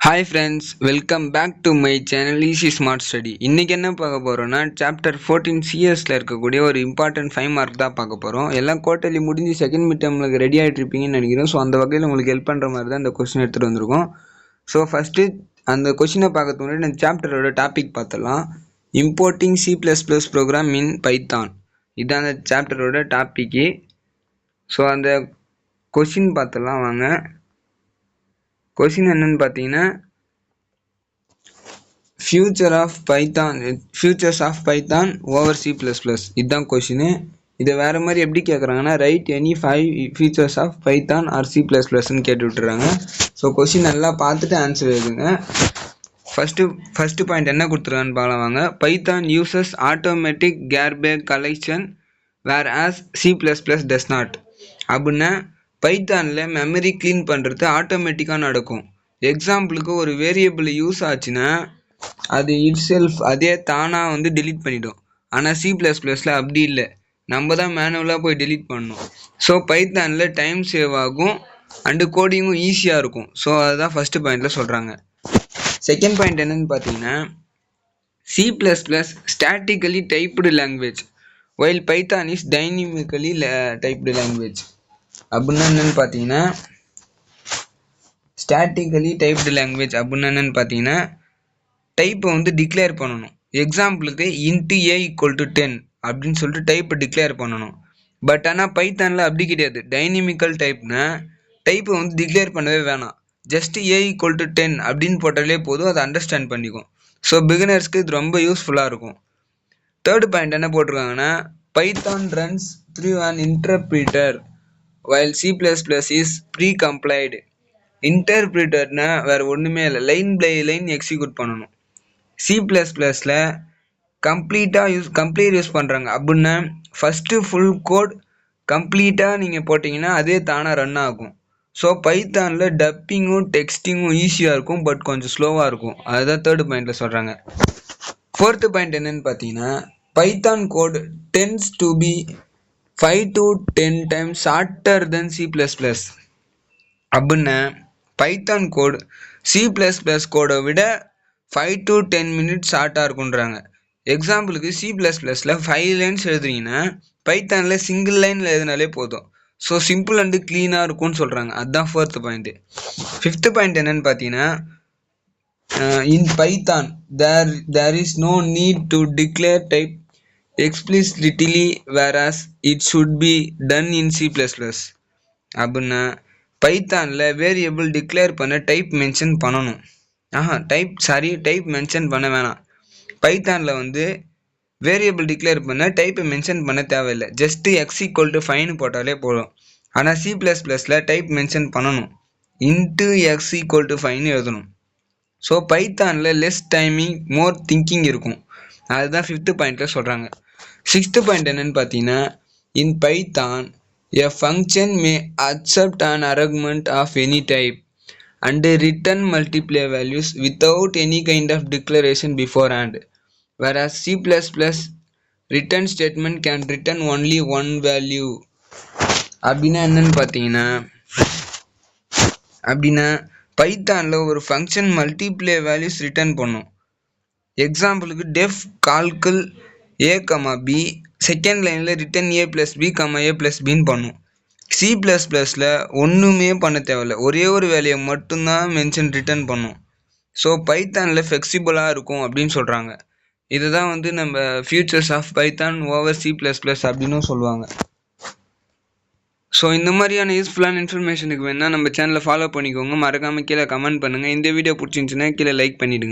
Hi friends, welcome back to my channel Easy Smart Study. இன்னைக்கு என்ன பார்க்க போறோம்னா சாப்டர் 14 சிஎஸ்ல இருக்கக்கூடிய ஒரு இம்பார்ட்டன்ட் 5 மார்க் தான் பார்க்க போறோம். எல்லாம் குவார்ட்டர்லி முடிஞ்சு செகண்ட் மிட் டர்ம்ல ரெடி ஆயிட்டு இருப்பீங்கன்னு நினைக்கிறேன். ஸோ அந்த வகையில் உங்களுக்கு ஹெல்ப் பண்ற மாதிரி தான் இந்த கொஸ்டின் எடுத்துட்டு வந்திருக்கோம். ஸோ ஃபர்ஸ்ட் அந்த கொஸ்டினை பார்க்கறதுக்கு முன்னாடி இந்த சாப்டரோட டாபிக் பார்த்தலாம். Importing C++ program in Python. இதுதான் அந்த சாப்டரோட டாபிக்கு. ஸோ அந்த கொஸ்டின் பார்த்தலாம் வாங்க. கொஸ்டின் என்னன்னு பார்த்தீங்கன்னா futures of Python over C++. இதுதான் கொஸ்டின். இதை வேற மாதிரி எப்படி கேட்குறாங்கன்னா write any 5 features of Python or C++ன்னு கேட்டு விட்டுறாங்க. ஸோ கொஸ்டின் நல்லா பார்த்துட்டு ஆன்சர் எழுதுங்க. ஃபர்ஸ்ட் பாயிண்ட் என்ன கொடுத்துருக்கான்னு பார்க்கலாம் வாங்க. Python uses automatic garbage collection whereas C++ does not. அப்படின்னா பைத்தானில் மெமரி க்ளீன் பண்ணுறது ஆட்டோமேட்டிக்காக நடக்கும். எக்ஸாம்பிளுக்கு ஒரு வேரியபிள் யூஸ் ஆச்சுன்னா அது இட்செல்ஃப் அதே தானாக வந்து டெலீட் பண்ணிடும். ஆனால் C++ல அப்படி இல்லை, நம்ம தான் மேனுவலாக போய் டெலீட் பண்ணணும். ஸோ பைத்தானில் டைம் சேவ் ஆகும் அண்டு கோடிங்கும் ஈஸியாக இருக்கும். ஸோ அதுதான் ஃபர்ஸ்ட் பாயிண்டில் சொல்கிறாங்க. செகண்ட் பாயிண்ட் என்னன்னு பார்த்தீங்கன்னா C++ statically typed language while Python is dynamically typed language. அப்படின்னா என்னன்னு பார்த்தீங்கன்னா ஸ்டாட்டிக்கலி டைப்டு லாங்குவேஜ் அப்படின்னா என்னன்னு பார்த்தீங்கன்னா டைப்பை வந்து டிக்ளேர் பண்ணணும். எக்ஸாம்பிளுக்கு இன்ட்டு A = 10 அப்படின்னு சொல்லிட்டு டைப்பை டிக்ளேர் பண்ணணும். பட் ஆனால் பைத்தானில் அப்படி கிடையாது. டைனமிக்கல் டைப்னா டைப்பை வந்து டிக்ளேர் பண்ணவே வேணாம். ஜஸ்ட் A = 10 அப்படின்னு போட்டாலே போதும், அதை அண்டர்ஸ்டாண்ட் பண்ணிக்கும். ஸோ பிகினர்ஸ்க்கு இது ரொம்ப யூஸ்ஃபுல்லாக இருக்கும். தேர்ட் பாயிண்ட் என்ன போட்டிருக்காங்கன்னா Python runs through an interpreter while C++ is pre-compiled. இன்டர்பிரிட்டர்னா வேறு ஒன்றுமே இல்லை, லைன் பை லைன் எக்ஸிக்யூட் பண்ணணும். C++ல கம்ப்ளீட் யூஸ் பண்ணுறாங்க. அப்படின்னா ஃபஸ்ட்டு ஃபுல் கோட் கம்ப்ளீட்டாக நீங்கள் போட்டிங்கன்னா அதே தானாக ரன் ஆகும். ஸோ பைத்தானில் டப்பிங்கும் டெக்ஸ்டிங்கும் ஈஸியாக இருக்கும், பட் கொஞ்சம் ஸ்லோவாக இருக்கும். அதுதான் தேர்ட் பாயிண்டில் சொல்கிறாங்க. ஃபோர்த்து பாயிண்ட் என்னன்னு பார்த்தீங்கன்னா Python code tends to be 5 to 10 times shorter than C++. அப்படின்னா பைத்தான் கோட் C++ கோடை விட 5 to 10 minutes ஷார்ட்டாக இருக்குன்றாங்க. எக்ஸாம்பிளுக்கு C++ல 5 லைன்ஸ் எழுதுறீங்கன்னா பைத்தானில் சிங்கிள் லைனில் எழுதினாலே போதும். ஸோ சிம்பிள் அண்டு க்ளீனாக இருக்கும்னு சொல்கிறாங்க. அதுதான் ஃபோர்த்து பாயிண்ட்டு. ஃபிஃப்த்து பாயிண்ட் என்னன்னு பார்த்தீங்கன்னா in Python there is no need to declare type explicitly whereas it should be done in C++. அப்படின்னா பைத்தானில் வேரியபிள் டிக்ளேர் பண்ண டைப் மென்ஷன் பண்ணணும். டைப் மென்ஷன் பண்ண வேணாம். பைத்தானில் வந்து வேரியபிள் டிக்ளேர் பண்ண டைப்பை மென்ஷன் பண்ண தேவையில்லை. ஜஸ்ட்டு X = 5 போட்டாலே போதும். ஆனால் C++ல டைப் மென்ஷன் பண்ணணும். இன்ட்டு X = 5 எழுதணும். ஸோ பைத்தானில் லெஸ் டைமிங் மோர் திங்கிங் இருக்கும். அதுதான் ஃபிஃப்த்து பாயிண்டில் சொல்கிறாங்க. சிக்ஸ்த்து பாயிண்ட் என்னன்னு பார்த்தீங்கன்னா in Python a function may accept an argument of any type and return multiply values without any kind of declaration beforehand. whereas C++ return statement can return only one value. அப்படின்னா என்னன்னு பார்த்தீங்கன்னா பைத்தானில் ஒரு function multiply values return பண்ணும். எக்ஸாம்பிளுக்கு def calcul A, B second லைனில் return A + B, A + Bன்னு பண்ணும். C++ல ஒன்றுமே பண்ண தேவையில்ல, ஒரே ஒரு வேலையை மட்டும்தான் மென்ஷன் ரிட்டர்ன் பண்ணும். ஸோ பைத்தானில் ஃப்ளெக்சிபிளாக இருக்கும் அப்படின்னு சொல்கிறாங்க. இதை தான் வந்து நம்ம features of Python over C++ அப்படின்னு சொல்லுவாங்க. ஸோ இந்த மாதிரியான யூஸ்ஃபுல்லான இன்ஃபர்மேஷனுக்கு வேணால் நம்ம சேனலை ஃபாலோ பண்ணிக்கோங்க. மறக்காமல் கீழே கமெண்ட் பண்ணுங்கள். இந்த வீடியோ பிடிச்சிருந்துச்சுன்னா கீழே லைக் பண்ணிவிடுங்க.